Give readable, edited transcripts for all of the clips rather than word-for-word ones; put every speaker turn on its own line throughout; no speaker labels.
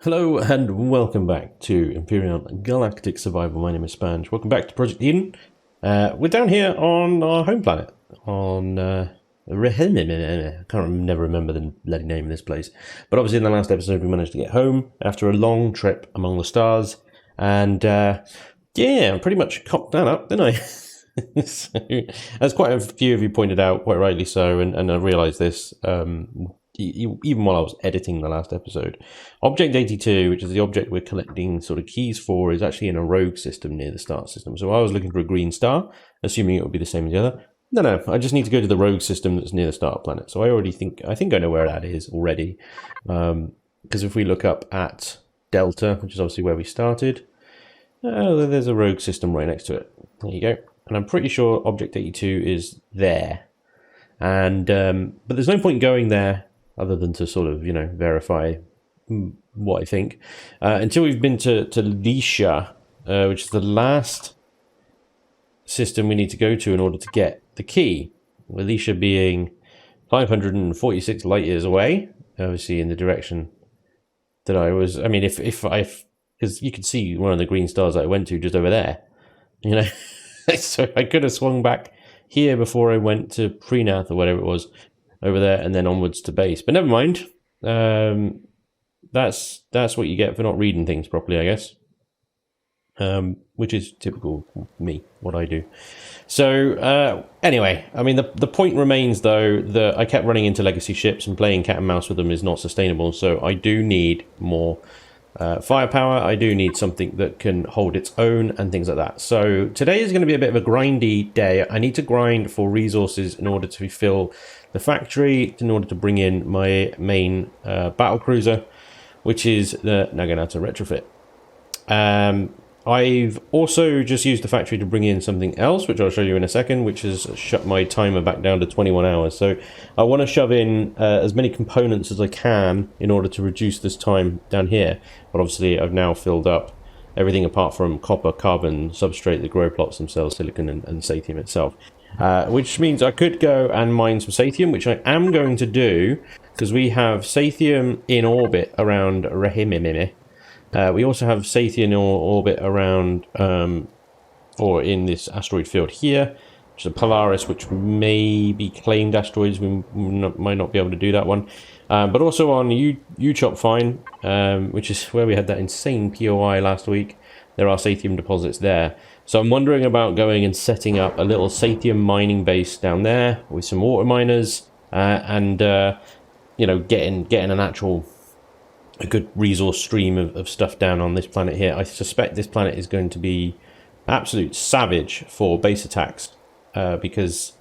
Hello and welcome back to Empyrion Galactic Survival. My name is Spanj. Welcome back to Project Eden. We're down here on our home planet, on I can't never remember the bloody name of this place. But obviously in the last episode we managed to get home after a long trip among the stars. And yeah, pretty much cocked that up, didn't I? So, as quite a few of you pointed out, quite rightly so, and I realised this even while I was editing the last episode. Object 82, which is the object we're collecting sort of keys for, is actually in a rogue system near the star system. So I was looking for a green star, assuming it would be the same as the other. No, I just need to go to the rogue system that's near the star planet. So I think I know where that is already. Because if we look up at Delta, which is obviously where we started, there's a rogue system right next to it. There you go. And I'm pretty sure Object 82 is there. And but there's no point going there other than to sort of, verify what I think, until we've been to Lisha, which is the last system we need to go to in order to get the key. With Lisha being 546 light years away, obviously in the direction that I was. I mean, because you could see one of the green stars that I went to just over there, so I could have swung back here before I went to Prenath or whatever it was over there, and then onwards to base. But never mind. That's what you get for not reading things properly, I guess. Which is typical me, what I do. So anyway, I mean, the point remains though that I kept running into legacy ships, and playing cat and mouse with them is not sustainable. So I do need more firepower. I do need something that can hold its own and things like that. So today is going to be a bit of a grindy day. I need to grind for resources in order to fill the factory, in order to bring in my main battle cruiser, which is the Naginata retrofit. I've also just used the factory to bring in something else, which I'll show you in a second, which has shut my timer back down to 21 hours. So I want to shove in as many components as I can in order to reduce this time down here. But obviously I've now filled up everything apart from copper, carbon, substrate, the grow plots themselves, silicon and sathium itself. Which means I could go and mine some sathium, which I am going to do, because we have sathium in orbit around Nvme. We also have sathium in orbit around, or in this asteroid field here, which is a Polaris, which may be claimed asteroids. We might not be able to do that one. But also on UCHOP Fine, which is where we had that insane POI last week. There are sathium deposits there. So I'm wondering about going and setting up a little sathium mining base down there with some water miners, and getting a good resource stream of stuff down on this planet here. I suspect this planet is going to be absolute savage for base attacks, because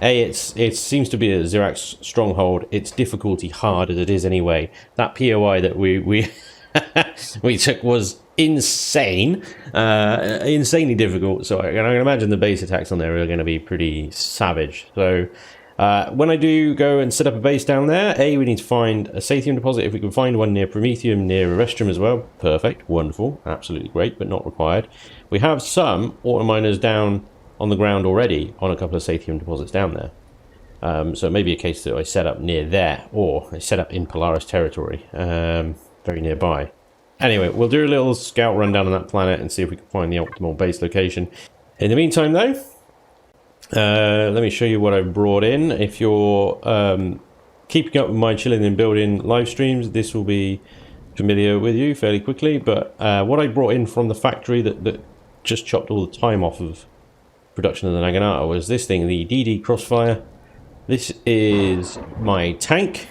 it seems to be a Zirax stronghold. It's difficulty hard as it is anyway. That POI that we we took was insane, insanely difficult. So I can imagine the base attacks on there are going to be pretty savage. So when I do go and set up a base down there, we need to find a sathium deposit. If we can find one near Promethium, near Erestrum as well, perfect, wonderful, absolutely great, but not required. We have some auto miners down on the ground already on a couple of sathium deposits down there. So it may be a case that I set up near there, or I set up in Polaris territory, very nearby. Anyway, we'll do a little scout run down on that planet and see if we can find the optimal base location. In the meantime, though, let me show you what I brought in. If you're keeping up with my chilling and building live streams, this will be familiar with you fairly quickly. But what I brought in from the factory that just chopped all the time off of production of the Naginata was this thing, the DD Crossfire. This is my tank.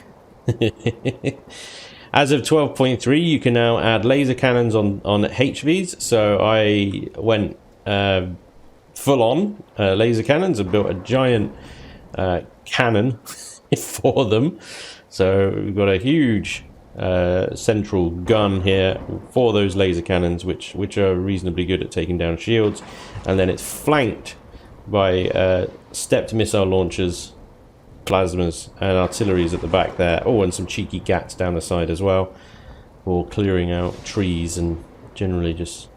As of 12.3, you can now add laser cannons on HVs. So I went full-on laser cannons and built a giant cannon for them. So we've got a huge central gun here for those laser cannons, which are reasonably good at taking down shields. And then it's flanked by stepped missile launchers, plasmas and artilleries at the back there. Oh, and some cheeky gats down the side as well, for clearing out trees and generally just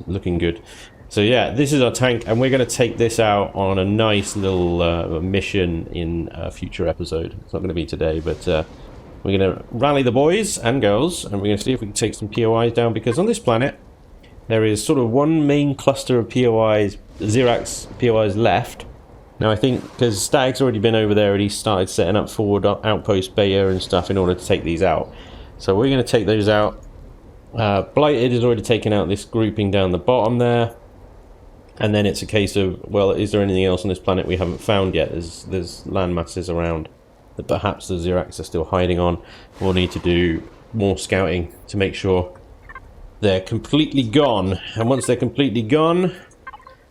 looking good. So yeah, this is our tank, and we're going to take this out on a nice little mission in a future episode. It's not going to be today, but We're going to rally the boys and girls, and we're going to see if we can take some POIs down, because on this planet, there is sort of one main cluster of POIs, Xerax POIs left. Now I think, because Static's already been over there and he started setting up forward outpost beta and stuff in order to take these out. So we're going to take those out. Blighted has already taken out this grouping down the bottom there. And then it's a case of, well, is there anything else on this planet we haven't found yet? There's land masses around that perhaps the Xerax are still hiding on. We'll need to do more scouting to make sure they're completely gone. And once they're completely gone,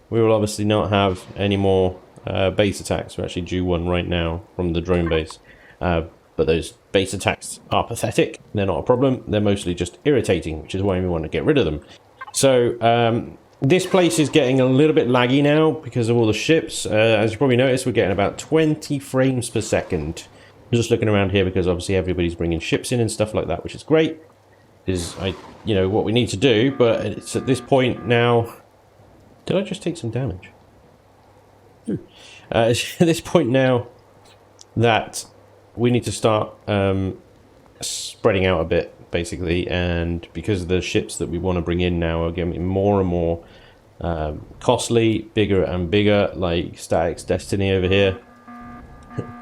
we will obviously not have any more base attacks. We're actually due one right now from the drone base. But those base attacks are pathetic. They're not a problem. They're mostly just irritating, which is why we want to get rid of them. So, this place is getting a little bit laggy now because of all the ships. As you probably noticed, we're getting about 20 frames per second. I'm just looking around here because obviously everybody's bringing ships in and stuff like that, which is great. Is what we need to do, but it's at this point now. Did I just take some damage? It's at this point now that we need to start spreading out a bit, basically, and because the ships that we want to bring in now are getting more and more costly, bigger and bigger, like Static's Destiny over here.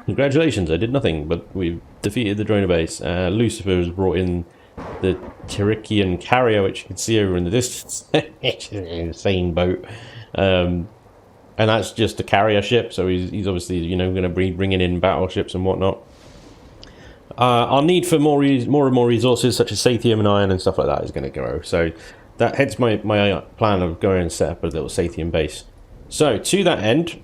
Congratulations, I did nothing, but we've defeated the droner base. Lucifer has brought in the Tirikian carrier, which you can see over in the distance. It's an insane boat. And that's just a carrier ship, so he's obviously, going to be bringing in battleships and whatnot. Our need for more and more resources, such as Sathium and iron and stuff like that, is going to grow. So that hence my plan of going and set up a little Sathium base. So to that end,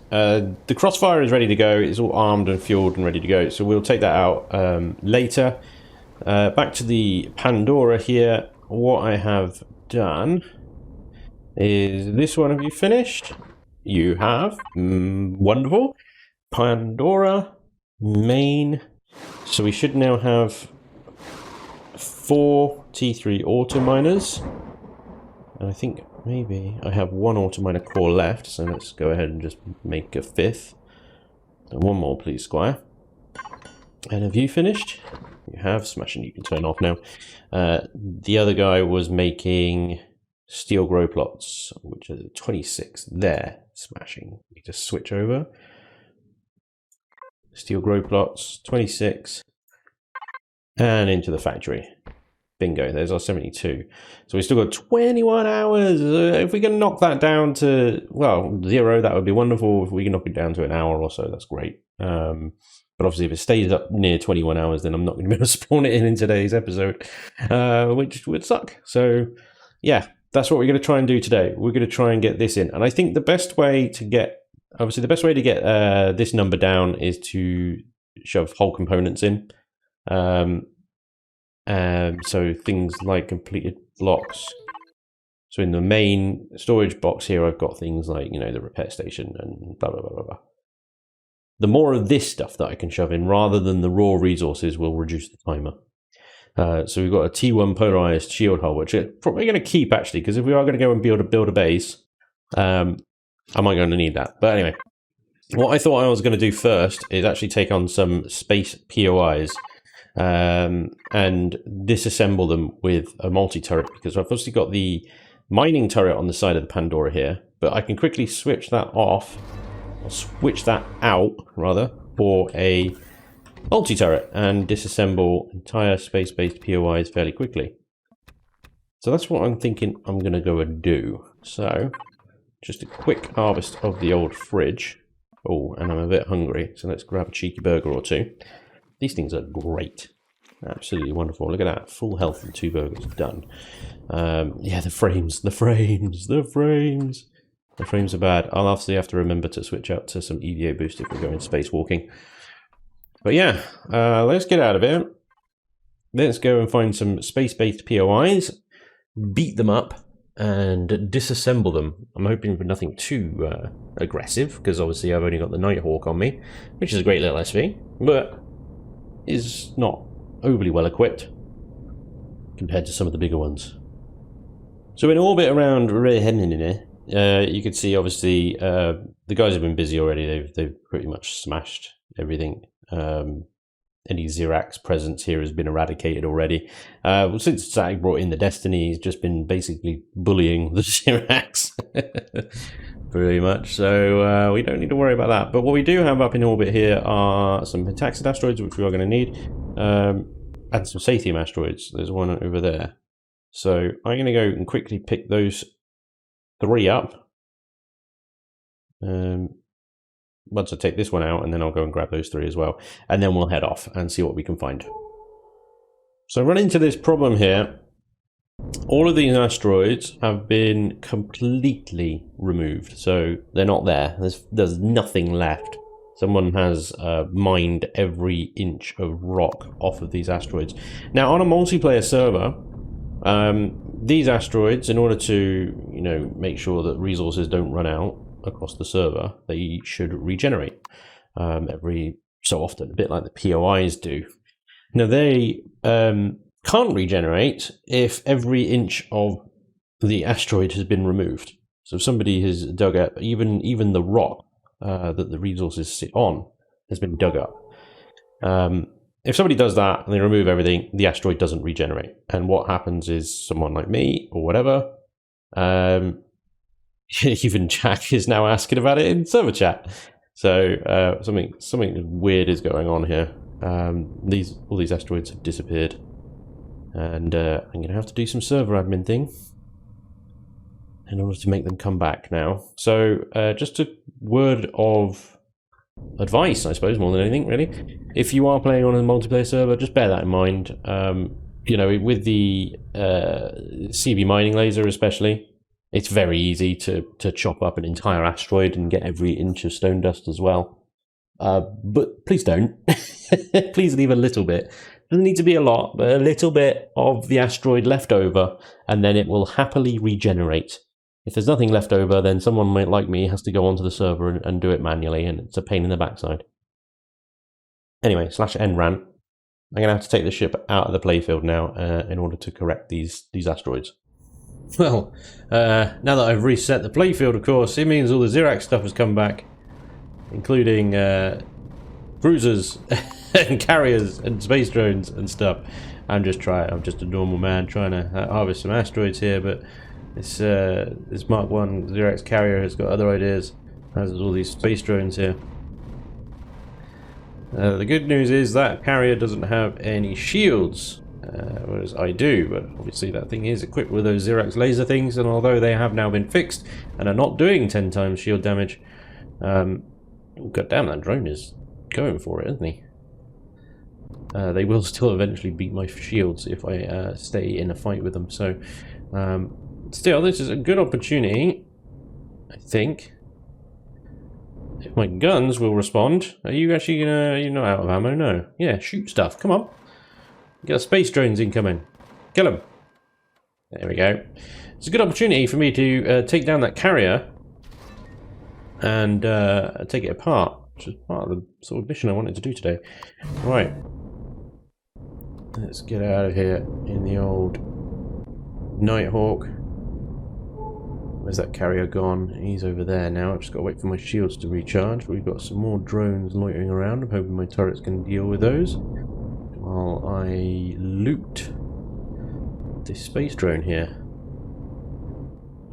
the Crossfire is ready to go. It's all armed and fueled and ready to go. So we'll take that out later. Back to the Pandora here. What I have done is this one. Have you finished? You have. Wonderful. Pandora main. So we should now have 4 T3 auto miners, and I think maybe I have 1 auto miner core left, so let's go ahead and just make a 5th. And 1 more, please, Squire. And have you finished? You have. Smashing. You can turn off now. The other guy was making steel grow plots, which is 26 there. Smashing. Need to switch over. Steel grow plots, 26, and into the factory. Bingo, there's our 72. So we've still got 21 hours. If we can knock that down to, well, 0, that would be wonderful. If we can knock it down to an hour or so, that's great. But obviously, if it stays up near 21 hours, then I'm not going to be able to spawn it in today's episode, which would suck. So, yeah, that's what we're going to try and do today. We're going to try and get this in. And I think the best way to get this number down is to shove whole components in. So things like completed blocks. So in the main storage box here, I've got things like, the repair station and blah, blah, blah, blah, blah. The more of this stuff that I can shove in rather than the raw resources will reduce the timer. So we've got a T1 polarized shield hull, which we're probably going to keep, actually, because if we are going to go and build a base, I might going to need that. But anyway, what I thought I was going to do first is actually take on some space POIs and disassemble them with a multi-turret, because I've obviously got the mining turret on the side of the Pandora here, but I can quickly switch that off, or switch that out, rather, for a multi-turret and disassemble entire space-based POIs fairly quickly. So that's what I'm thinking I'm going to go and do. So just a quick harvest of the old fridge. Oh, and I'm a bit hungry, so let's grab a cheeky burger or 2. These things are great. Absolutely wonderful. Look at that. Full health and 2 burgers. Done. Yeah, the frames. The frames are bad. I'll obviously have to remember to switch out to some EVA boost if we're going spacewalking. But yeah, let's get out of here. Let's go and find some space-based POIs, beat them up, and disassemble them. I'm hoping for nothing too aggressive, because obviously I've only got the Nighthawk on me, which is a great little SV, but is not overly well equipped compared to some of the bigger ones. So in orbit around you can see obviously the guys have been busy already. They've pretty much smashed everything. any Xerax presence here has been eradicated already. Well, since Zach brought in the Destiny, he's just been basically bullying the Xerax. Pretty much, so we don't need to worry about that. But what we do have up in orbit here are some Pentaxid asteroids, which we are going to need, and some Sathium asteroids. There's one over there. So I'm going to go and quickly pick those 3 up. Once I take this one out, and then I'll go and grab those 3 as well. And then we'll head off and see what we can find. So I run into this problem here. All of these asteroids have been completely removed, so they're not there. There's nothing left. Someone has mined every inch of rock off of these asteroids. Now, on a multiplayer server, these asteroids, in order to, you know, make sure that resources don't run out across the server, they should regenerate every so often, a bit like the POIs do. Now, they can't regenerate if every inch of the asteroid has been removed. So if somebody has dug up, even the rock that the resources sit on has been dug up. If somebody does that and they remove everything, the asteroid doesn't regenerate. And what happens is someone like me or whatever, even Jack is now asking about it in server chat. So something weird is going on here. All these asteroids have disappeared. And I'm going to have to do some server admin thing in order to make them come back now. So just a word of advice, I suppose, more than anything, really. If you are playing on a multiplayer server, just bear that in mind. You know, with the CV mining laser especially, it's very easy to chop up an entire asteroid and get every inch of stone dust as well. But please don't. Please leave a little bit. Doesn't need to be a lot, but a little bit of the asteroid left over, and then it will happily regenerate. If there's nothing left over, then someone like me has to go onto the server and do it manually, and it's a pain in the backside. Anyway, /n ran. I'm going to have to take the ship out of the playfield now in order to correct these asteroids. Well, now that I've reset the playfield, of course, it means all the Xerax stuff has come back, including cruisers and carriers and space drones and stuff. I'm just a normal man trying to harvest some asteroids here, but this Mark 1 Xerax carrier has got other ideas, as all these space drones here. The good news is that carrier doesn't have any shields, whereas I do, but obviously that thing is equipped with those Xerax laser things, and although they have now been fixed and are not doing 10 times shield damage, oh god damn, that drone is going for it, isn't he? They will still eventually beat my shields if I stay in a fight with them, so still, this is a good opportunity, I think. If my guns will respond. Are you actually gonna... You're not out of ammo? No. Yeah, shoot stuff. Come on. Got space drones incoming. Kill them. There we go. It's a good opportunity for me to take down that carrier and take it apart, which is part of the sort of mission I wanted to do today. Right. Let's get out of here in the old Nighthawk. Where's that carrier gone? He's over there now. I've just got to wait for my shields to recharge. We've got some more drones loitering around. I'm hoping my turrets can deal with those while I loot this space drone here.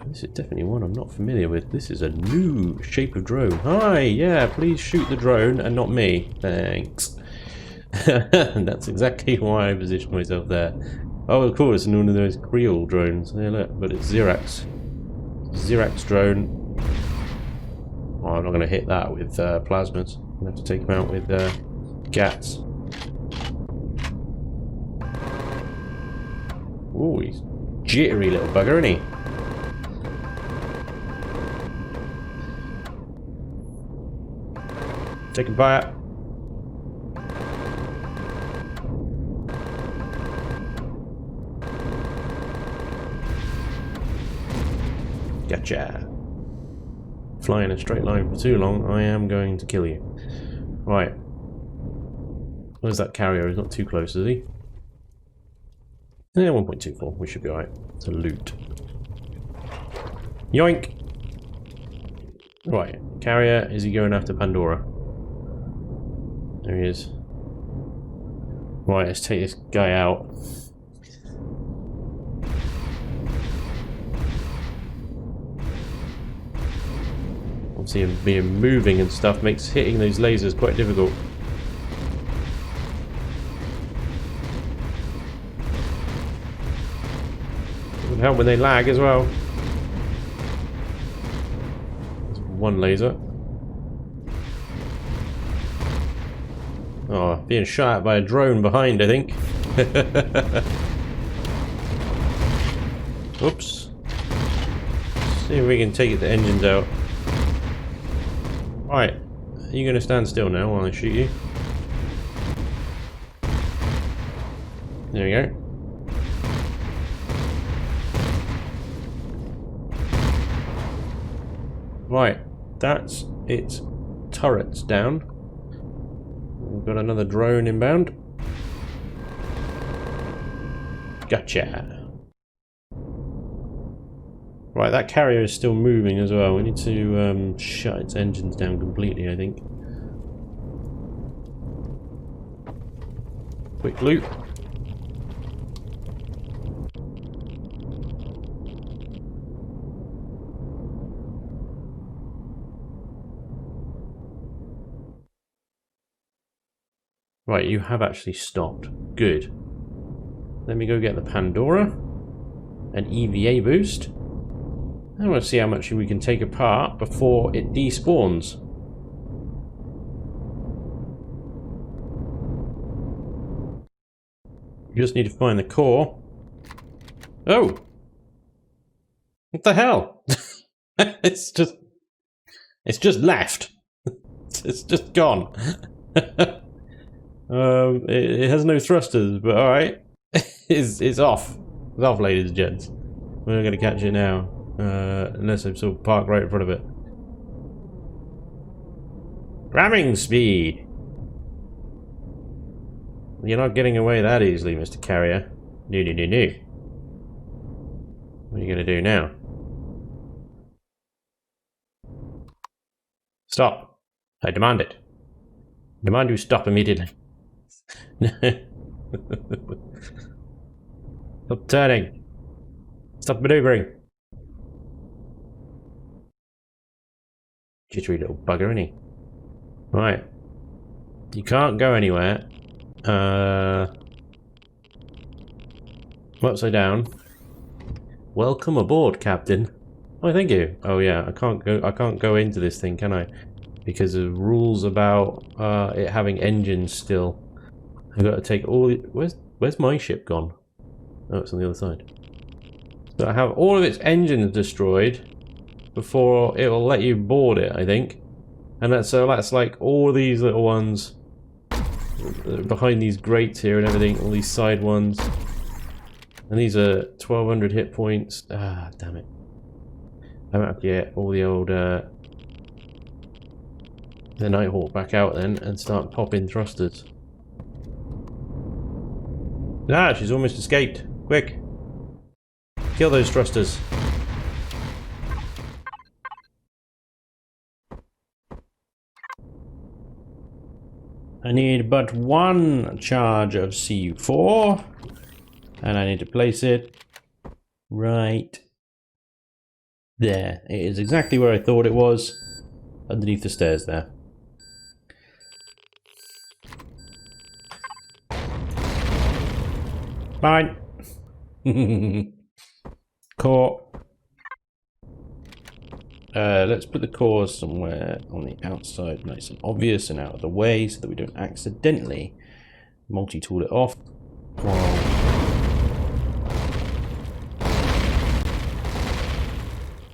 This is definitely one I'm not familiar with. This is a new shape of drone. Hi, yeah, please shoot the drone and not me. Thanks. And that's exactly why I positioned myself there. Oh, of course, it's one of those Creole drones. Yeah, look, but it's Xerax. Xerax drone. Oh, I'm not going to hit that with plasmas. I'm going to have to take him out with GATs. Ooh, he's jittery little bugger, isn't he? Taking fire. Gotcha. Flying in a straight line for too long, I am going to kill you. Right. Where's that carrier? He's not too close, is he? Yeah, 1.24. We should be alright. It's a loot. Yoink! Right. Carrier, is he going after Pandora? There he is. Right, let's take this guy out. Obviously, him being moving and stuff makes hitting those lasers quite difficult. It would help when they lag as well. There's one laser. Oh, being shot at by a drone behind, I think. Oops. See if we can take the engines out. Right, are you going to stand still now while I shoot you? There we go. Right, that's its turrets down. We've got another drone inbound. Gotcha. Right, that carrier is still moving as well. We need to shut its engines down completely, I think. Quick loot. Right, you have actually stopped. Good. Let me go get the Pandora. An EVA boost. I want to see how much we can take apart before it despawns. You just need to find the core. Oh! What the hell? It's just left. It's just gone. It has no thrusters, but alright. It's off. It's off, ladies and gents. We're not going to catch it now. Unless I'm sort of parked right in front of it. Ramming speed! You're not getting away that easily, Mr. Carrier. No, no, no, no. What are you going to do now? Stop. I demand it. I demand you stop immediately. Stop turning. Stop maneuvering. Jittery little bugger, isn't he? Right. You can't go anywhere. Upside down. Welcome aboard, Captain. Oh, thank you. Oh yeah, I can't go into this thing, can I? Because of rules about it having engines still. I've got to take all the... Where's my ship gone? Oh, it's on the other side. So I have all of its engines destroyed before it will let you board it, I think. And that's like all these little ones behind these grates here and everything, all these side ones. And these are 1200 hit points. Ah, damn it. I might have to get all the old the Nighthawk back out then and start popping thrusters. Ah, she's almost escaped. Quick. Kill those thrusters. I need but one charge of CU4, and I need to place it right there. It is exactly where I thought it was, underneath the stairs there. Fine. Core. Let's put the core somewhere on the outside, nice and obvious and out of the way, so that we don't accidentally multi-tool it off.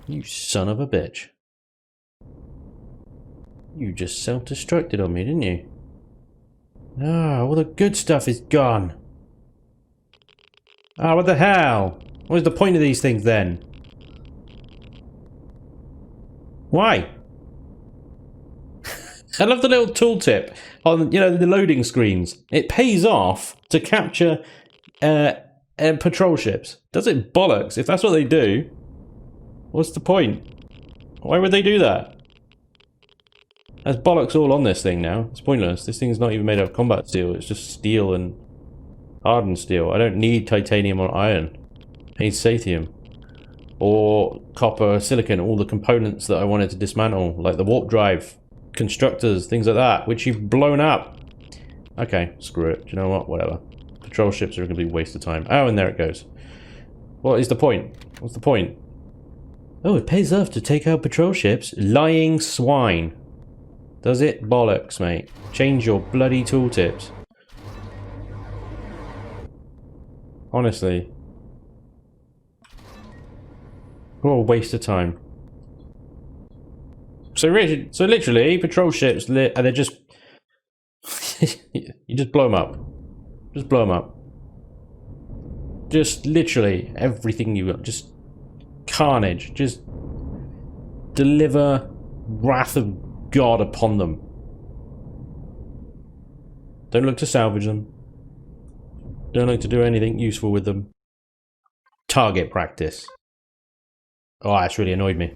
You son of a bitch. You just self-destructed on me, didn't you? Ah, all the good stuff is gone. Ah, what the hell? What was the point of these things then? Why? I love the little tooltip on, you know, the loading screens. It pays off to capture patrol ships. Does it bollocks? If that's what they do, what's the point? Why would they do that? There's bollocks all on this thing now. It's pointless. This thing's not even made out of combat steel. It's just steel and Hardened steel. I don't need titanium or iron. I need sathium. Or copper, silicon, all the components that I wanted to dismantle, like the warp drive, constructors, things like that, which you've blown up. Okay, screw it. Do you know what? Whatever. Patrol ships are going to be a waste of time. Oh, and there it goes. What is the point? What's the point? Oh, it pays off to take out patrol ships? Lying swine. Does it? Bollocks, mate. Change your bloody tooltips. Honestly. What a waste of time. So literally, patrol ships, and they're just... you just blow them up. Just blow them up. Just literally everything you got. Just carnage. Just deliver wrath of God upon them. Don't look to salvage them. Don't look to do anything useful with them. Target practice. Oh, that's really annoyed me.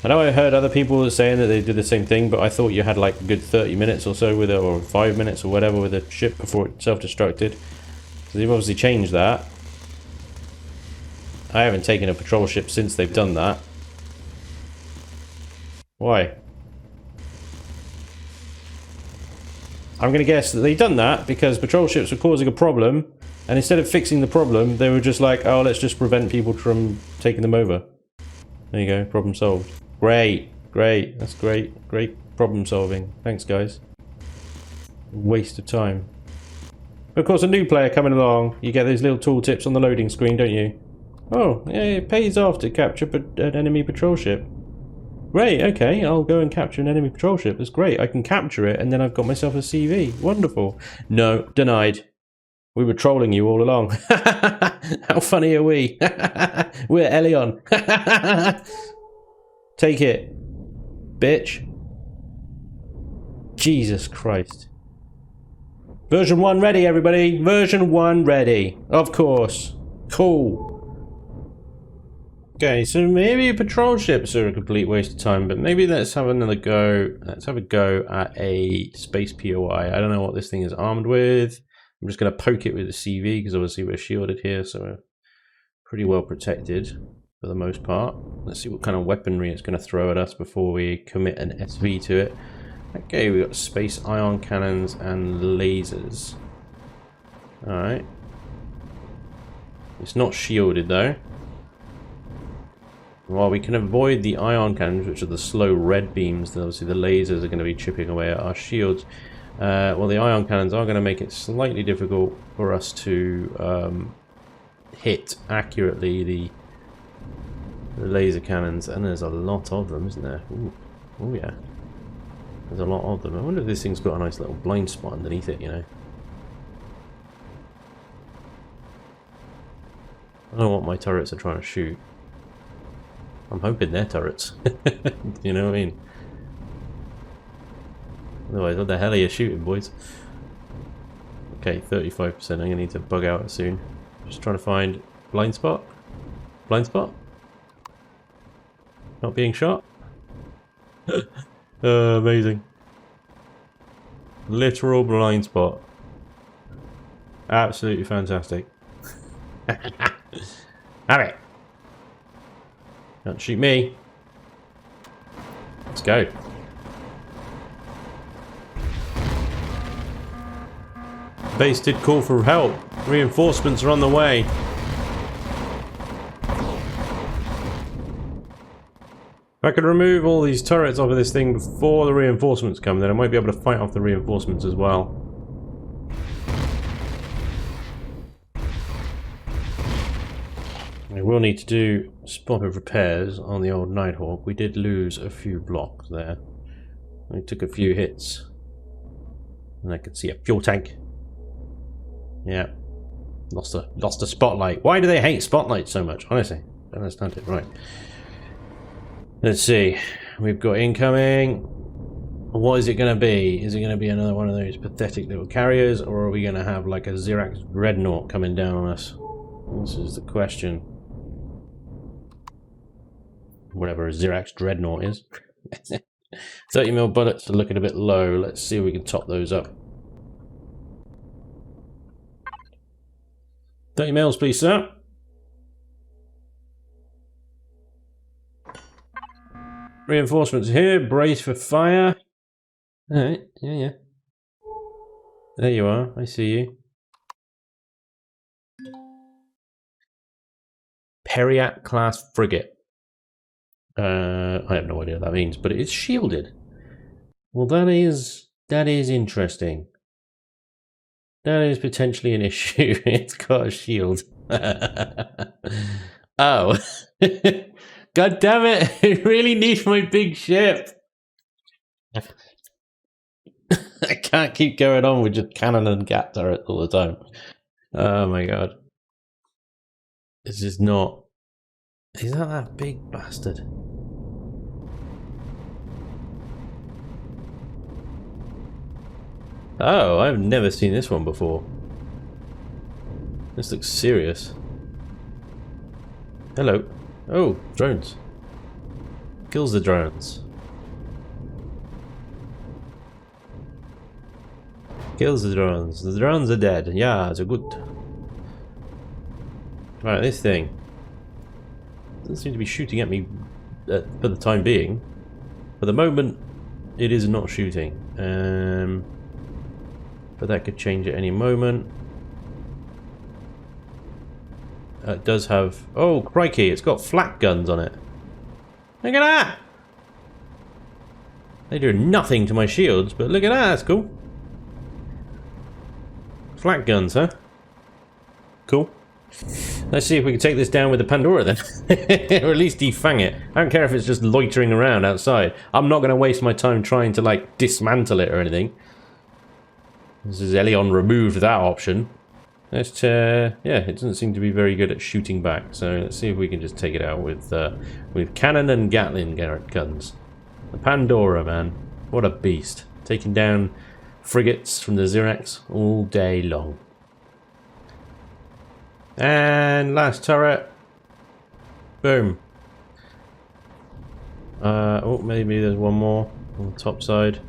I know I heard other people saying that they did the same thing, but I thought you had like a good 30 minutes or so with it, or 5 minutes or whatever with a ship before it self-destructed. So they've obviously changed that. I haven't taken a patrol ship since they've done that. Why? I'm going to guess that they've done that because patrol ships were causing a problem, and instead of fixing the problem, they were just like, oh, let's just prevent people from taking them over. There you go, problem solved. Great, great, that's great, great problem solving. Thanks, guys. Waste of time. But of course, a new player coming along, you get those little tooltips on the loading screen, don't you? Oh, yeah, it pays off to capture an enemy patrol ship. Great, okay, I'll go and capture an enemy patrol ship. That's great, I can capture it, and then I've got myself a CV. Wonderful. No, denied. We were trolling you all along. How funny are we? We're Elion. Take it, bitch. Jesus Christ. Version 1 ready, everybody. Version 1 ready. Of course. Cool. Okay, so maybe patrol ships are a complete waste of time, but maybe let's have another go. Let's have a go at a space POI. I don't know what this thing is armed with. I'm just going to poke it with a CV because obviously we're shielded here, so we're pretty well protected for the most part. Let's see what kind of weaponry it's going to throw at us before we commit an SV to it. Okay, we've got space ion cannons and lasers. Alright. It's not shielded though. While we can avoid the ion cannons, which are the slow red beams, then obviously the lasers are going to be chipping away at our shields. Well, the ion cannons are going to make it slightly difficult for us to hit accurately the laser cannons, and there's a lot of them, isn't there? Ooh. Oh yeah, there's a lot of them. I wonder if this thing's got a nice little blind spot underneath it, you know. I don't know what my turrets are trying to shoot. I'm hoping they're turrets. You know what I mean? Otherwise, what the hell are you shooting, boys? Okay, 35%. I'm gonna need to bug out soon. Just trying to find blind spot. Blind spot? Not being shot? Amazing. Literal blind spot. Absolutely fantastic. Have it! Can't shoot me. Let's go. Base did call for help. Reinforcements are on the way. If I could remove all these turrets off of this thing before the reinforcements come, then I might be able to fight off the reinforcements as well. We will need to do a spot of repairs on the old Nighthawk. We did lose a few blocks there. We took a few hits. And I could see a fuel tank. Yeah. Lost a spotlight. Why do they hate spotlights so much? Honestly, I don't understand it. Right. Let's see. We've got incoming. What is it going to be? Is it going to be another one of those pathetic little carriers, or are we going to have like a Xerax Dreadnought coming down on us? This is the question. Whatever a Xerax Dreadnought is. 30mm bullets are looking a bit low. Let's see if we can top those up. 30 mils, please, sir. Reinforcements here. Brace for fire. Alright, yeah. There you are. I see you. Periat class frigate. I have no idea what that means, but it is shielded. Well, that is interesting. That is potentially an issue. It's got a shield. Oh. God damn it! I really need my big ship! I can't keep going on with just cannon and gat turret all the time. Oh my god. This is not... Is that big bastard? Oh, I've never seen this one before. This looks serious. Hello. Oh, drones. Kills the drones. Kills the drones. The drones are dead. Yeah, they're good. Right, this thing doesn't seem to be shooting at me for the time being. For the moment, it is not shooting. But that could change at any moment. It does have... Oh, crikey, it's got flak guns on it. Look at that! They do nothing to my shields, but look at that, that's cool. Flak guns, huh? Cool. Let's see if we can take this down with the Pandora then. Or at least defang it. I don't care if it's just loitering around outside. I'm not going to waste my time trying to, like, dismantle it or anything. This is Elion removed that option. Let's, yeah, it doesn't seem to be very good at shooting back. So let's see if we can just take it out with cannon and Gatling guns. The Pandora, man. What a beast. Taking down frigates from the Xerax all day long. And last turret. Boom. Oh, maybe there's one more on the top side.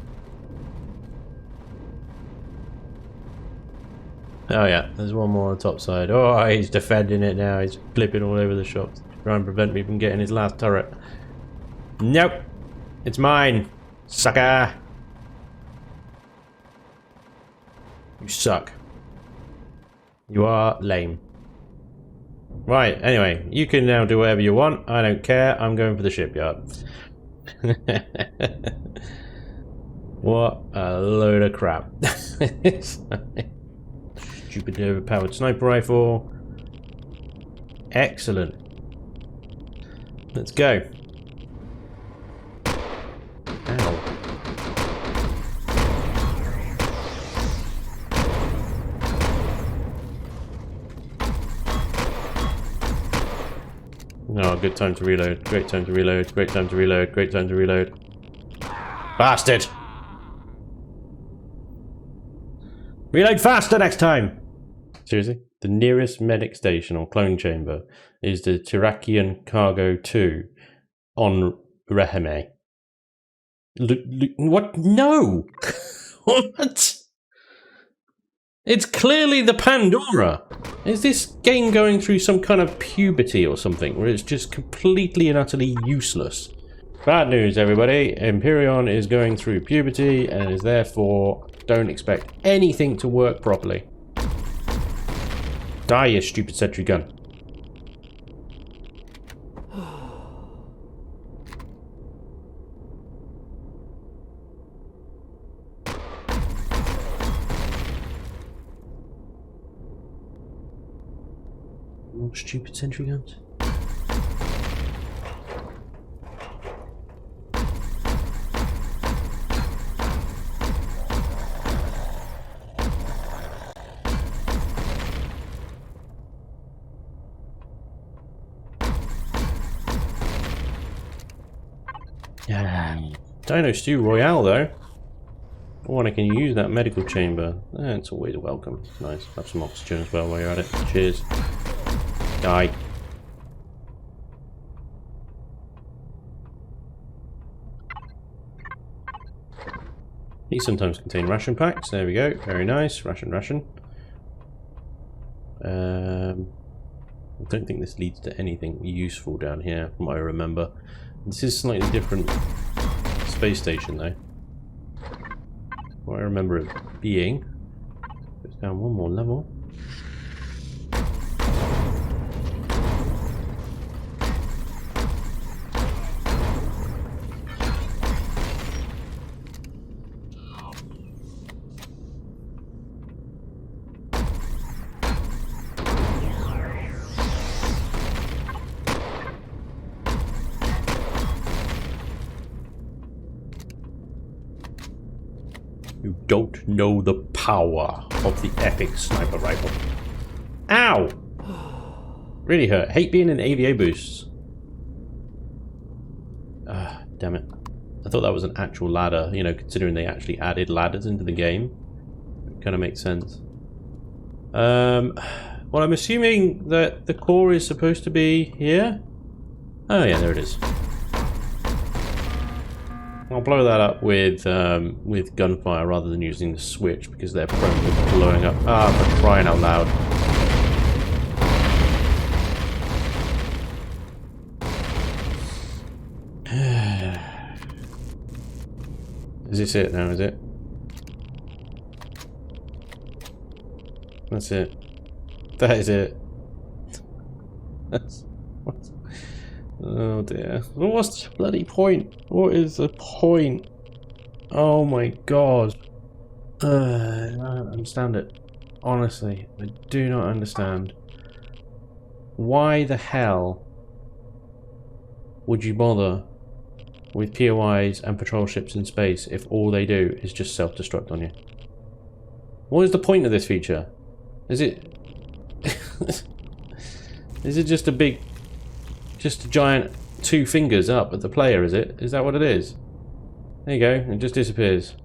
Oh yeah, there's one more on the top side. Oh, he's defending it now. He's flipping all over the shop to try and prevent me from getting his last turret. Nope. It's mine. Sucker. You suck. You are lame. Right, anyway, you can now do whatever you want. I don't care. I'm going for the shipyard. What a load of crap. Stupid overpowered sniper rifle. Excellent. Let's go. Ow. Oh, good time to reload. Great time to reload. Great time to reload. Great time to reload. Bastard! Reload faster next time! Seriously? The nearest medic station or clone chamber is the Tyrakian Cargo 2 on Reheme. What? No! What? It's clearly the Pandora! Is this game going through some kind of puberty or something, where it's just completely and utterly useless? Bad news, everybody. Empyrion is going through puberty and is therefore don't expect anything to work properly. Die, you stupid sentry gun. More stupid sentry guns. Dino Stew Royale though. Oh, and I can use that medical chamber. It's always a welcome. Nice. Have some oxygen as well while you're at it. Cheers. Die. These sometimes contain ration packs. There we go. Very nice. Ration. I don't think this leads to anything useful down here, from what I remember. This is a slightly different space station, though. What I remember it being. Goes down one more level. You don't know the power of the epic sniper rifle. Ow! Really hurt. Hate being in AVA boosts. Ah, damn it. I thought that was an actual ladder, you know, considering they actually added ladders into the game. It kind of makes sense. Well, I'm assuming that the core is supposed to be here. Oh yeah, there it is. I'll blow that up with gunfire rather than using the switch because they're prone to blowing up. Ah, for crying out loud. Is this it now, is it? That's it. That is it. Oh dear. What's the bloody point? What is the point? Oh my god. I don't understand it. Honestly, I do not understand. Why the hell would you bother with POIs and patrol ships in space if all they do is just self-destruct on you? What is the point of this feature? Is it... is it just a big... just a giant 2 fingers up at the player, is it? Is that what it is? There you go, it just disappears.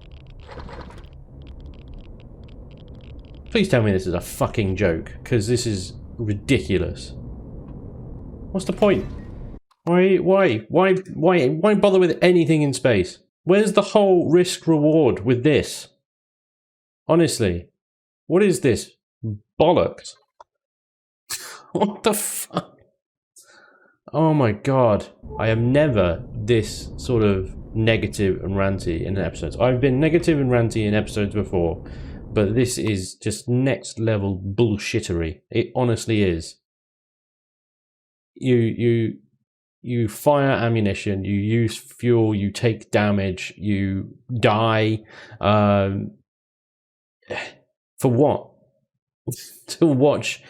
Please tell me this is a fucking joke, because this is ridiculous. What's the point? Why bother with anything in space? Where's the whole risk-reward with this? Honestly, what is this bollocks? What the fuck? Oh my god, I am never this sort of negative and ranty in episodes. I've been negative and ranty in episodes before, but this is just next level bullshittery. It honestly is. You fire ammunition, you use fuel, you take damage, you die. For what? To watch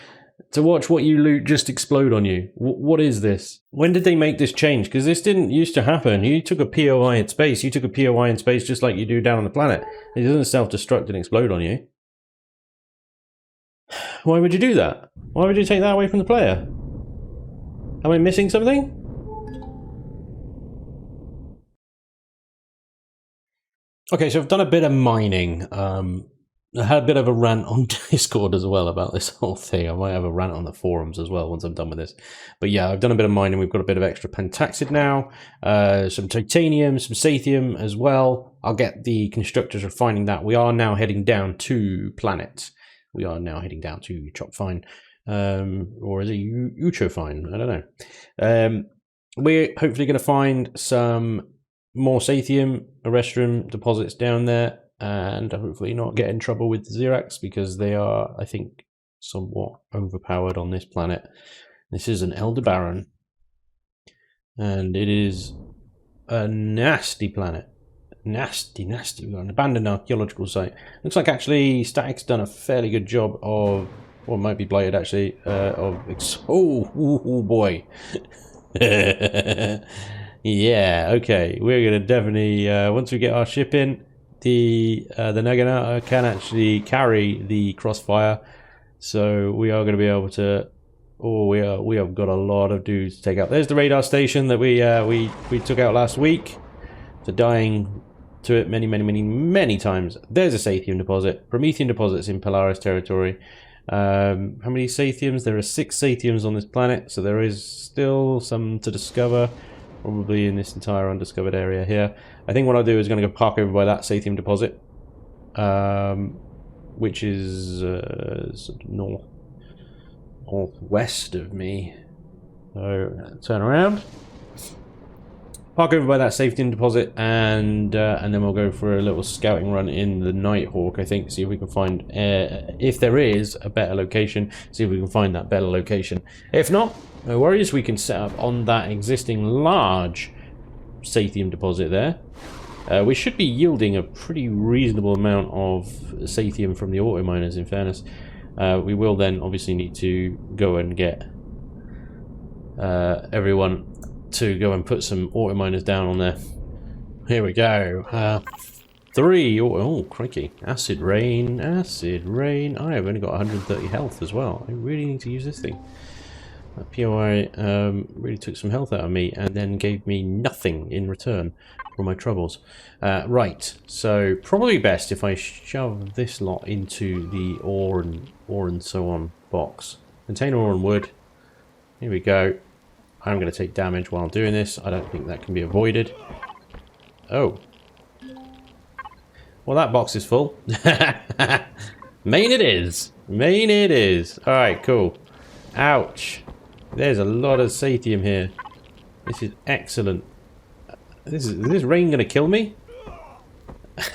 what you loot just explode on you. What is this? When did they make this change? Because this didn't used to happen. You took a POI in space. You took a POI in space just like you do down on the planet. It doesn't self-destruct and explode on you. Why would you do that? Why would you take that away from the player? Am I missing something? Okay, so I've done a bit of mining. I had a bit of a rant on Discord as well about this whole thing. I might have a rant on the forums as well once I'm done with this. But yeah, I've done a bit of mining. We've got a bit of extra pentaxid now, some titanium, some sathium as well. I'll get the constructors refining that. We are now heading down to planet. We are now heading down to Chopfine. Or is it Uchofine? I don't know. We're hopefully going to find some more sathium, Arestrum deposits down there. And hopefully not get in trouble with the Xerax because they are, I think, somewhat overpowered on this planet. This is an Aldebaran, and it is a nasty planet. Nasty. We've got an abandoned archaeological site. Looks like actually Static's done a fairly good job of, or it might be Blighted actually, oh boy. Yeah, okay. We're going to definitely, once we get our ship in, the Naginata can actually carry the crossfire, so we are going to be able to. Oh, we have got a lot of dudes to take out. There's the radar station that we took out last week, for dying to it many times. There's a Sathium deposit, Promethean deposits in Polaris territory. How many Sathiums? There are 6 Sathiums on this planet, so there is still some to discover. Probably in this entire undiscovered area here. I think what I'll do is going to go park over by that Sathium deposit, which is sort of north. northwest of me. So turn around, park over by that safety deposit, and then we'll go for a little scouting run in the Nighthawk, I think, see if we can find, if there is a better location, see if we can find that better location. If not, no worries, we can set up on that existing large Sathium deposit there. We should be yielding a pretty reasonable amount of Sathium from the auto miners, in fairness. We will then obviously need to go and get everyone to go and put some auto miners down on there. Here we go. 3 oh crikey, acid rain. I have only got 130 health as well. I really need to use this thing. That POI really took some health out of me and then gave me nothing in return for my troubles. Right, so probably best if I shove this lot into the ore and so on box. Contain ore and wood. Here we go. I'm going to take damage while doing this. I don't think that can be avoided. Oh. Well, that box is full. Main it is. Main it is. Alright, cool. Ouch. There's a lot of Sathium here. This is excellent. Is this rain going to kill me?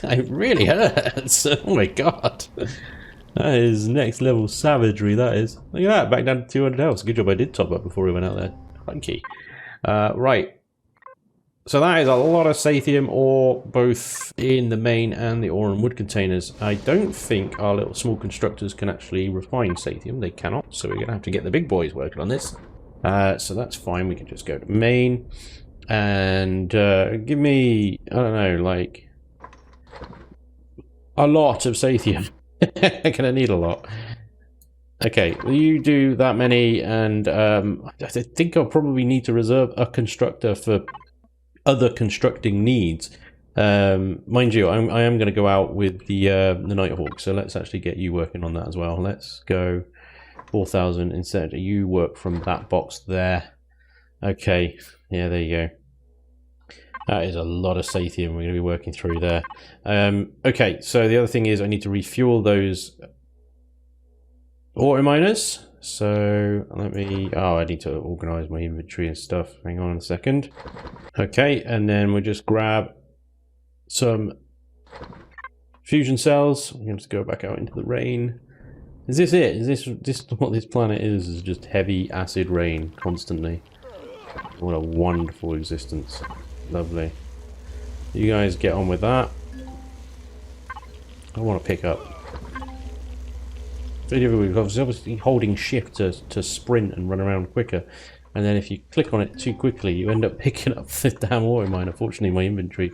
It really hurts. Oh my god. That is next level savagery, that is. Look at that, back down to 200 health. Good job I did top up before we went out there. Funky. Right. So that is a lot of Sathium ore, both in the main and the ore and wood containers. I don't think our little small constructors can actually refine Sathium. They cannot, so we're going to have to get the big boys working on this. So that's fine. We can just go to main and give me, I don't know, like a lot of Sathium. I'm going to need a lot. Okay, you do that many, and I think I'll probably need to reserve a constructor for other constructing needs. Mind you, I am going to go out with the Nighthawk, so let's actually get you working on that as well. Let's go 4,000 instead. You work from that box there. Okay, yeah, there you go. That is a lot of Sathium we're going to be working through there. Okay, so the other thing is I need to refuel those auto miners. So let me, I need to organize my inventory and stuff. Hang on a second. Okay, and then we'll just grab some fusion cells. I'm going to go back out into the rain. Is this it? Is this what this planet is? Is just heavy acid rain constantly. What a wonderful existence. Lovely. You guys get on with that. I want to pick up. Obviously holding shift to sprint and run around quicker, and then if you click on it too quickly you end up picking up the damn auto miner. Fortunately my inventory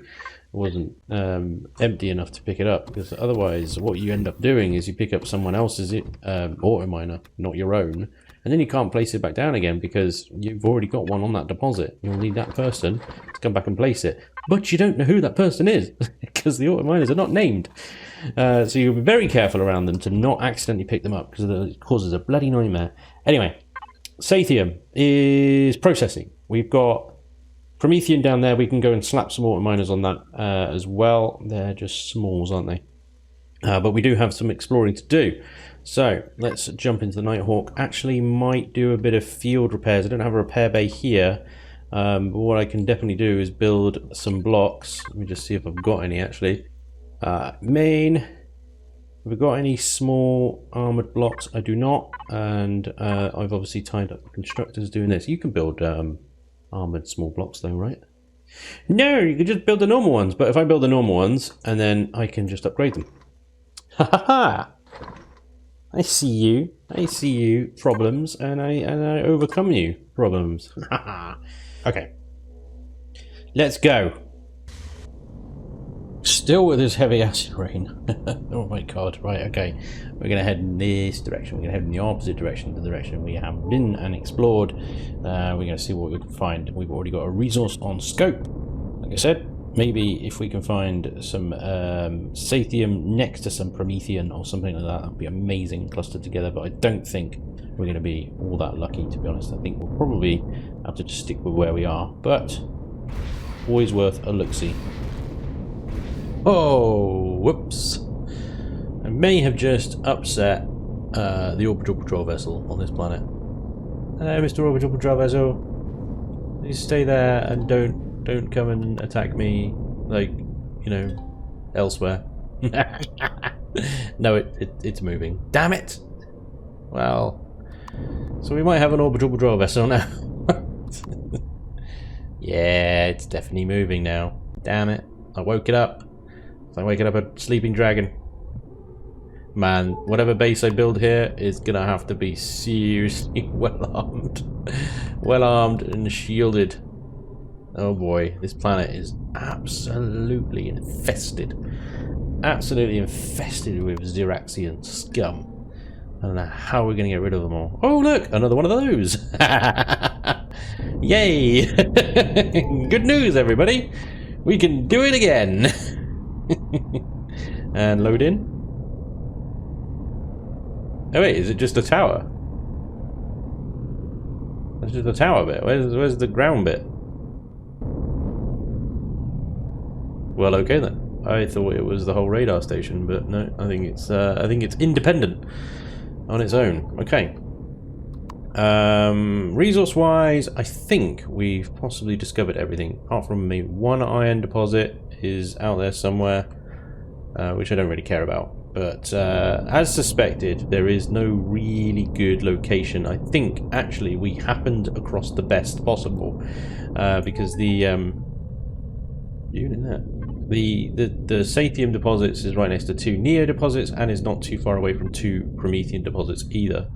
wasn't empty enough to pick it up, because otherwise what you end up doing is you pick up someone else's auto miner, not your own, and then you can't place it back down again because you've already got one on that deposit. You'll need that person to come back and place it, but you don't know who that person is because the auto miners are not named. So you'll be very careful around them to not accidentally pick them up, because it causes a bloody nightmare. Anyway, Sathium is processing. We've got Promethean down there. We can go and slap some auto miners on that as well. They're just smalls, aren't they? But we do have some exploring to do. So let's jump into the Nighthawk. Actually might do a bit of field repairs. I don't have a repair bay here. But what I can definitely do is build some blocks. Let me just see if I've got any actually. Main, have we got any small armored blocks? I do not, and I've obviously tied up the constructors doing this. You can build armored small blocks though, right? No, you can just build the normal ones, but if I build the normal ones and then I can just upgrade them. Ha ha ha! I see you problems, and I overcome you problems. Okay, let's go. Still with this heavy acid rain. Oh my god, right, okay. We're going to head in this direction. We're going to head in the opposite direction, the direction we have been and explored. We're going to see what we can find. We've already got a resource on scope. Like I said, maybe if we can find some Sathium next to some Promethean or something like that, that'd be amazing clustered together, but I don't think we're going to be all that lucky, to be honest. I think we'll probably have to just stick with where we are, but always worth a look-see. Oh, whoops. I may have just upset the orbital patrol vessel on this planet. Hello, Mr. Orbital Patrol Vessel. Please stay there and don't come and attack me, like, you know, elsewhere. No, it's moving. Damn it! Well, so we might have an orbital patrol vessel now. Yeah, it's definitely moving now. Damn it! I woke it up. It's like waking up a sleeping dragon. Man, whatever base I build here is gonna have to be seriously well armed. Well armed and shielded. Oh boy, this planet is absolutely infested. Absolutely infested with Xeraxian scum. I don't know how we're gonna get rid of them all. Oh look, another one of those! Yay! Good news, everybody! We can do it again! And load in. Oh wait, is it just a tower? That's just the tower bit. Where's the ground bit? Well, okay then. I thought it was the whole radar station, but no. I think it's independent on its own. Okay. Resource-wise, I think we've possibly discovered everything, apart from maybe one iron deposit is out there somewhere, which I don't really care about. But as suspected, there is no really good location. I think actually we happened across the best possible because the Sathium deposits is right next to 2 Neo deposits and is not too far away from 2 Promethean deposits either.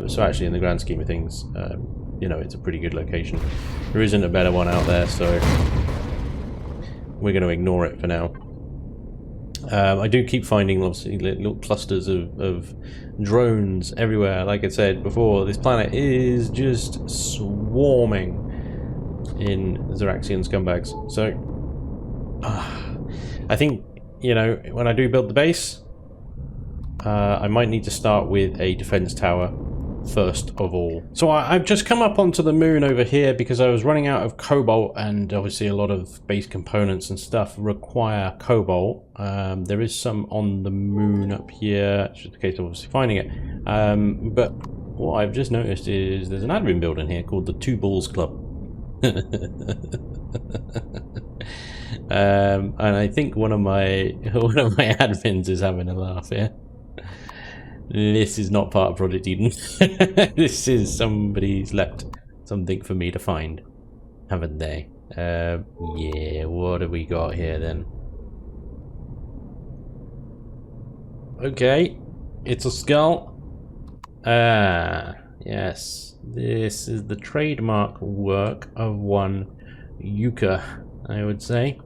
So actually, in the grand scheme of things, you know, it's a pretty good location. There isn't a better one out there, so we're going to ignore it for now. I do keep finding obviously little clusters of drones everywhere. Like I said before, this planet is just swarming in Xeraxian scumbags. So I think, you know, when I do build the base, I might need to start with a defense tower first of all. So I've just come up onto the moon over here because I was running out of cobalt, and obviously a lot of base components and stuff require cobalt. There is some on the moon up here. It's just a case of obviously finding it. But what I've just noticed is there's an admin building here called the Two Balls Club. And I think one of my admins is having a laugh here. This is not part of Project Eden. This is somebody's left something for me to find, haven't they? Yeah, what have we got here then? Okay, it's a skull. Ah, yes. This is the trademark work of one Yuka, I would say.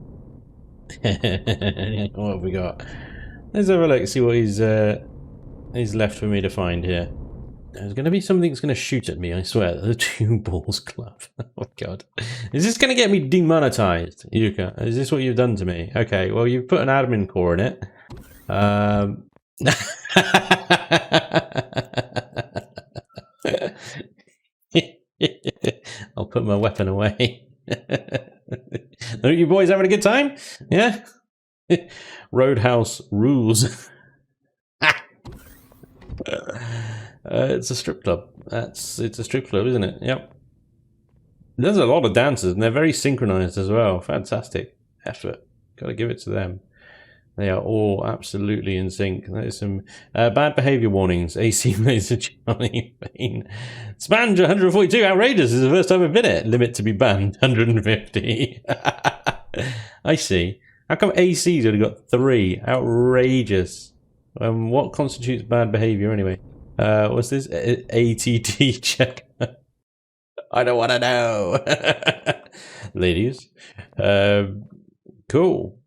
What have we got? Let's have a look, see what he's left for me to find here. There's going to be something that's going to shoot at me, I swear. The Two Balls Club. Oh god. Is this going to get me demonetized, Yuka? Is this what you've done to me? Okay, well you've put an admin core in it. I'll put my weapon away. Are you boys having a good time? Yeah? Roadhouse rules. It's a strip club. It's a strip club, isn't it? Yep. There's a lot of dancers, and they're very synchronized as well. Fantastic effort. Gotta give it to them. They are all absolutely in sync. There's some bad behavior warnings. AC Laser Charlie Vane. Spanj 142. Outrageous. This is the first time I've been it. Limit to be banned 150. I see. How come AC's only got 3? Outrageous. What constitutes bad behavior anyway? What's this? ATT check. I don't want to know. Ladies. Cool.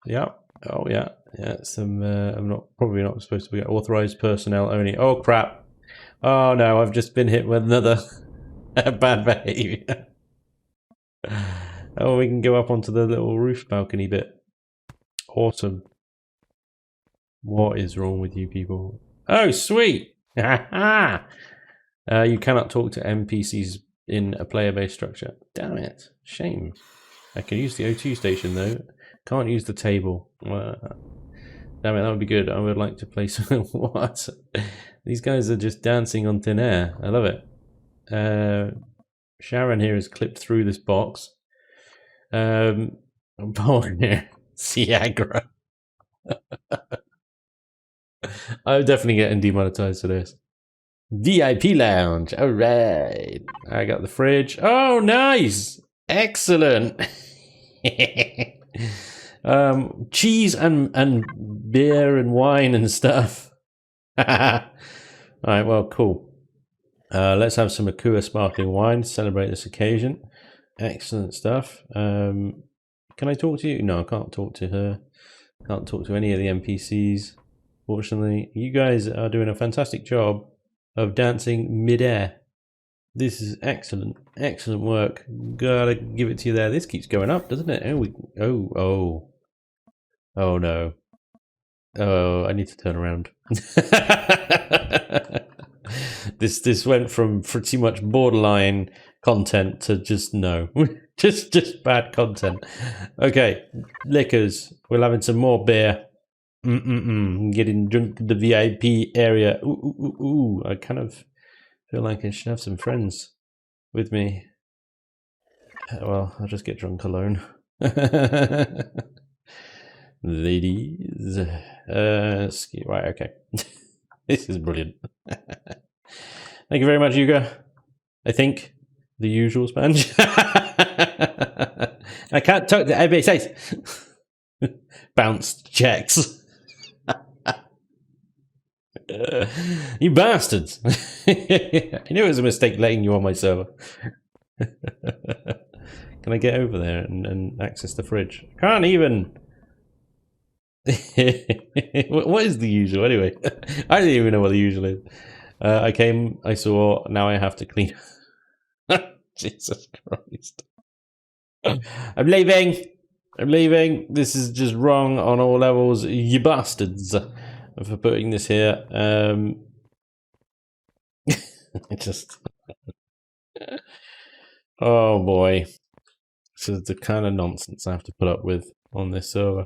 Yeah. Oh yeah. Yeah. Some. I'm probably not supposed to be authorized personnel only. Oh crap. Oh no, I've just been hit with another bad behavior. Oh, we can go up onto the little roof balcony bit. Awesome. What is wrong with you people? Oh, sweet! You cannot talk to NPCs in a player-based structure. Damn it. Shame. I can use the O2 station, though. Can't use the table. Damn it, that would be good. I would like to play some... What? These guys are just dancing on thin air. I love it. Sharon here has clipped through this box. Paul here. Siagra. I'm definitely getting demonetized for this. VIP lounge. All right. I got the fridge. Oh, nice. Excellent. Cheese and beer and wine and stuff. All right. Well, cool. Let's have some Akua sparkling wine to celebrate this occasion. Excellent stuff. Can I talk to you? No, I can't talk to her. Can't talk to any of the NPCs. Fortunately, you guys are doing a fantastic job of dancing mid-air. This is excellent, excellent work. Gotta give it to you there. This keeps going up, doesn't it? Oh no. Oh, I need to turn around. This went from pretty much borderline content to just no, just bad content. Okay, liquors. We're having some more beer. Getting drunk to the VIP area. Ooh. I kind of feel like I should have some friends with me. Well, I'll just get drunk alone. Ladies. Right, okay. This is brilliant. Thank you very much, Yuga. I think the usual Spanj. I can't talk to everybody says. Bounced checks. You bastards. I knew it was a mistake letting you on my server. Can I get over there and access the fridge? I can't even. What is the usual anyway? I don't even know what the usual is. I came, I saw, now I have to clean. Jesus Christ. I'm leaving. This is just wrong on all levels. You bastards. For putting this here. Just. Oh boy. This is the kind of nonsense I have to put up with on this server.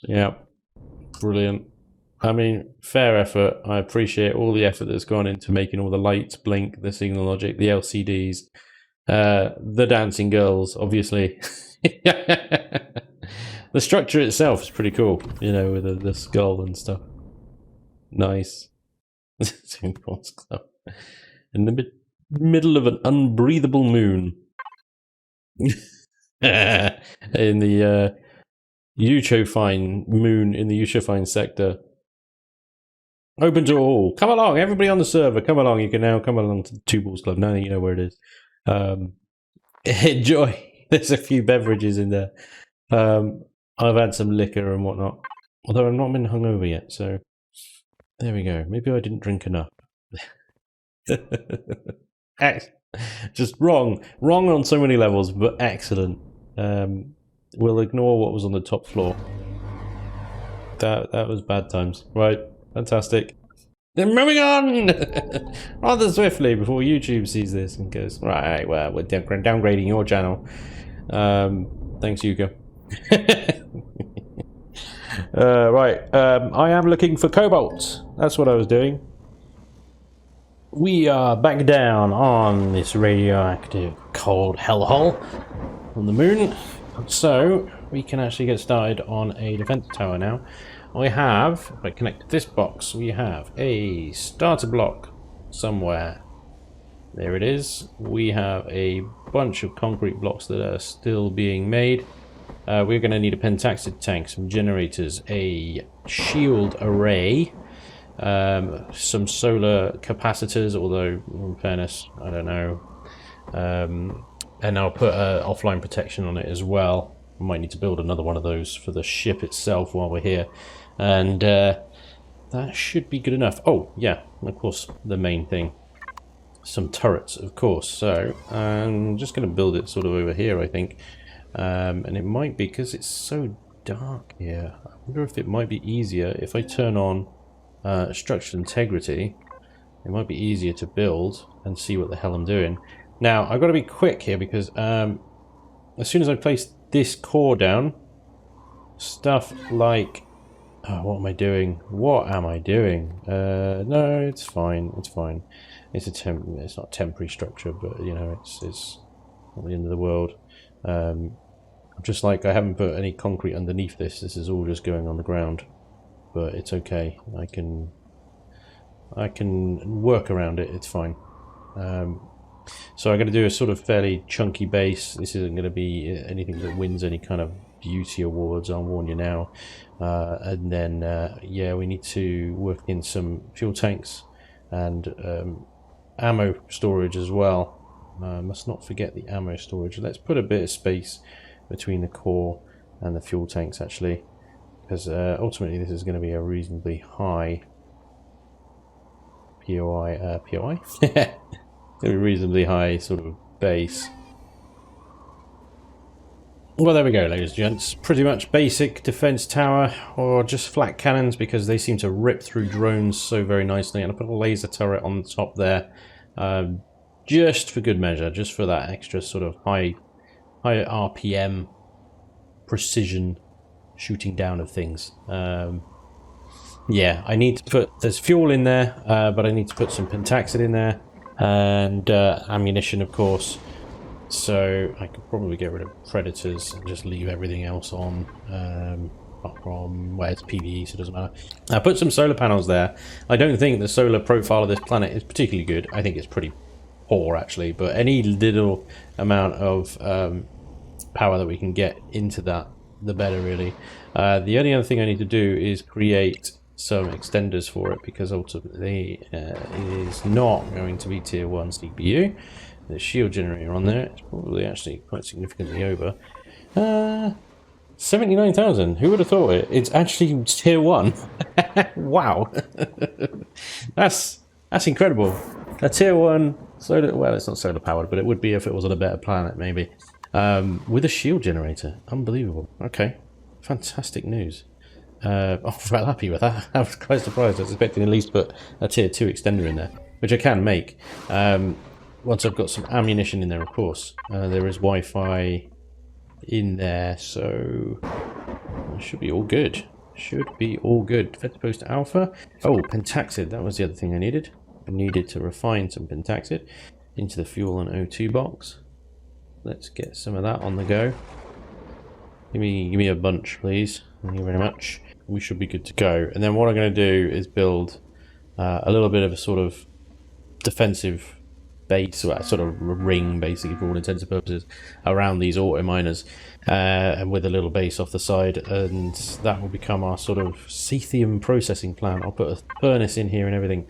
Yeah. Brilliant. I mean, fair effort. I appreciate all the effort that's gone into making all the lights blink, the signal logic, the LCDs, the dancing girls, obviously. The structure itself is pretty cool, you know, with the skull and stuff. Nice. In the middle of an unbreathable moon. In the Uchofine moon, in the Uchofine sector. Open to all. Come along, everybody on the server, come along. You can now come along to the Two Balls Club. Now that you know where it is. Enjoy. There's a few beverages in there. I've had some liquor and whatnot. Although I've not been hungover yet, so there we go. Maybe I didn't drink enough. Just wrong. Wrong on so many levels, but excellent. We'll ignore what was on the top floor. That was bad times. Right, fantastic. Then moving on rather swiftly before YouTube sees this and goes, right, well, we're downgrading your channel. Thanks, Yuka. Right, I am looking for cobalt. That's what I was doing. We are back down on this radioactive cold hellhole on the moon, so we can actually get started on a defense tower now. I have, if I connect to this box, we have a starter block somewhere. There it is. We have a bunch of concrete blocks that are still being made. We're going to need a pentaxid tank, some generators, a shield array, some solar capacitors, although in fairness, I don't know. And I'll put offline protection on it as well. I might need to build another one of those for the ship itself while we're here. And that should be good enough. Oh, yeah, of course, the main thing. Some turrets, of course. So I'm just going to build it sort of over here, I think. And it might be, because it's so dark here, I wonder if it might be easier if I turn on structural integrity. It might be easier to build and see what the hell I'm doing. Now, I've got to be quick here because as soon as I place this core down, stuff like Oh, what am I doing? What am I doing? No, it's fine. It's fine. It's it's not a temporary structure, but you know, it's not the end of the world. Just like I haven't put any concrete underneath this. This is all just going on the ground, but it's okay. I can work around it. It's fine. So I'm going to do a sort of fairly chunky base. This isn't going to be anything that wins any kind of beauty awards, I'll warn you now. And then yeah, we need to work in some fuel tanks and ammo storage as well. Must not forget the ammo storage. Let's put a bit of space between the core and the fuel tanks, actually, because ultimately this is going to be a reasonably high POI. POI? It's going to be reasonably high sort of base. Well, there we go, ladies and gents. Pretty much basic defense tower, or just flat cannons, because they seem to rip through drones so very nicely. And I put a laser turret on the top there, just for good measure, just for that extra sort of high RPM precision shooting down of things. Yeah, I need to put, there's fuel in there, but I need to put some pentaxid in there, and ammunition, of course. So I could probably get rid of predators and just leave everything else on, apart from, well, it's PvE, so it doesn't matter. I put some solar panels there. I don't think the solar profile of this planet is particularly good. I think it's pretty poor, actually, but any little amount of power that we can get into that, the better, really. The only other thing I need to do is create some extenders for it, because ultimately it is not going to be tier 1 CPU. The shield generator on there, it's probably actually quite significantly over. 79,000, who would have thought it? It's actually tier 1. Wow. That's incredible. A tier 1 solar, well, it's not solar powered, but it would be if it was on a better planet, maybe. With a shield generator. Unbelievable. Okay. Fantastic news. I'm well happy with that. I was quite surprised. I was expecting at least put a tier 2 extender in there, which I can make. Once I've got some ammunition in there, of course. There is Wi-Fi in there, so it should be all good. Should be all good. Defense post alpha. Oh, pentaxid. That was the other thing I needed. I needed to refine some pentaxid into the fuel and O2 box. Let's get some of that on the go. Give me a bunch, please. Thank you very much. We should be good to go. And then what I'm going to do is build a little bit of a sort of defensive base, or a sort of ring, basically, for all intents and purposes, around these auto miners, and with a little base off the side, and that will become our sort of Cethium processing plant. I'll put a furnace in here and everything,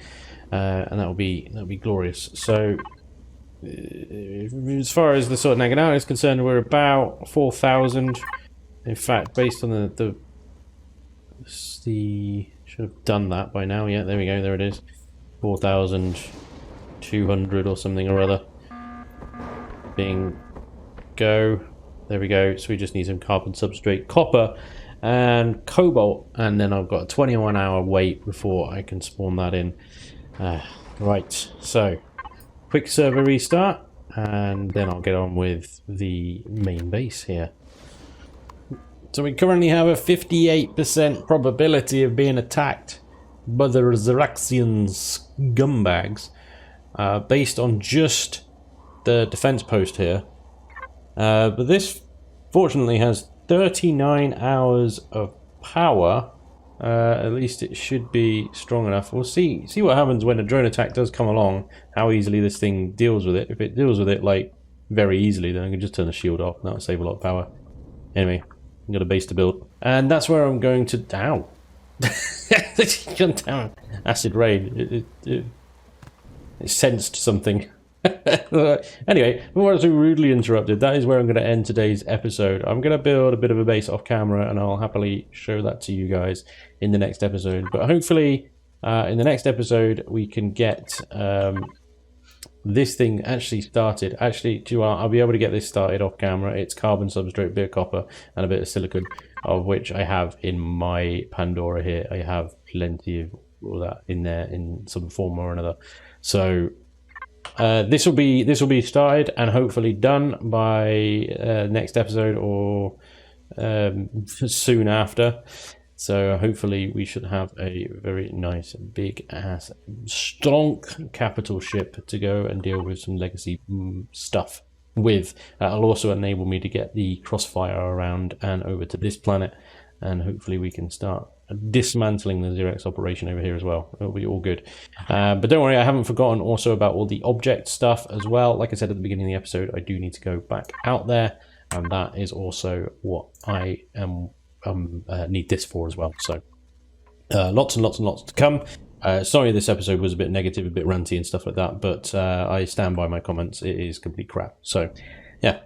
and that'll be glorious. So as far as the sort of nagging out is concerned, we're about 4,000. In fact, based on the should have done that by now. Yeah, there we go. There it is. 4,200 or something or other. Being go. There we go. So we just need some carbon substrate, copper, and cobalt, and then I've got a 21-hour wait before I can spawn that in. Right. So quick server restart, and then I'll get on with the main base here. So we currently have a 58% probability of being attacked by the Resurrection scumbags, based on just the defense post here. But this fortunately has 39 hours of power. At least it should be strong enough. We'll see what happens when a drone attack does come along, how easily this thing deals with it. If it deals with it like very easily, then I can just turn the shield off. That'll save a lot of power. Anyway, I've got a base to build, and that's where I'm going to. Ow! Down. Acid rain. It sensed something. Anyway, before I was so rudely interrupted, that is where I'm going to end today's episode. I'm going to build a bit of a base off camera, and I'll happily show that to you guys in the next episode. But hopefully, in the next episode, we can get this thing actually started. Actually, I'll be able to get this started off camera. It's carbon substrate, a bit of copper, and a bit of silicon, of which I have in my Pandora here. I have plenty of all that in there in some form or another. So this will be started and hopefully done by next episode or soon after. So hopefully we should have a very nice, big ass, stonk capital ship to go and deal with some legacy stuff with. It'll also enable me to get the crossfire around and over to this planet, and hopefully we can start dismantling the Xerox operation over here as well. It'll be all good. But don't worry, I haven't forgotten also about all the object stuff as well. Like I said at the beginning of the episode, I do need to go back out there, and that is also what I am need this for as well. So lots and lots and lots to come. Sorry this episode was a bit negative, a bit ranty and stuff like that, but I stand by my comments. It is complete crap. So yeah.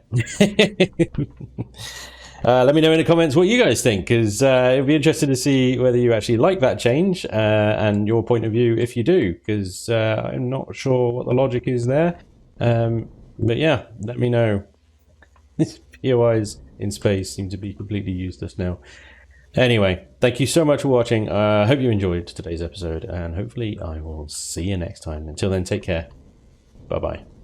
Let me know in the comments what you guys think, because it'd be interesting to see whether you actually like that change and your point of view if you do, because I'm not sure what the logic is there. But yeah, let me know. These POIs in space seem to be completely useless now. Anyway, thank you so much for watching. I hope you enjoyed today's episode, and hopefully I will see you next time. Until then, take care. Bye-bye.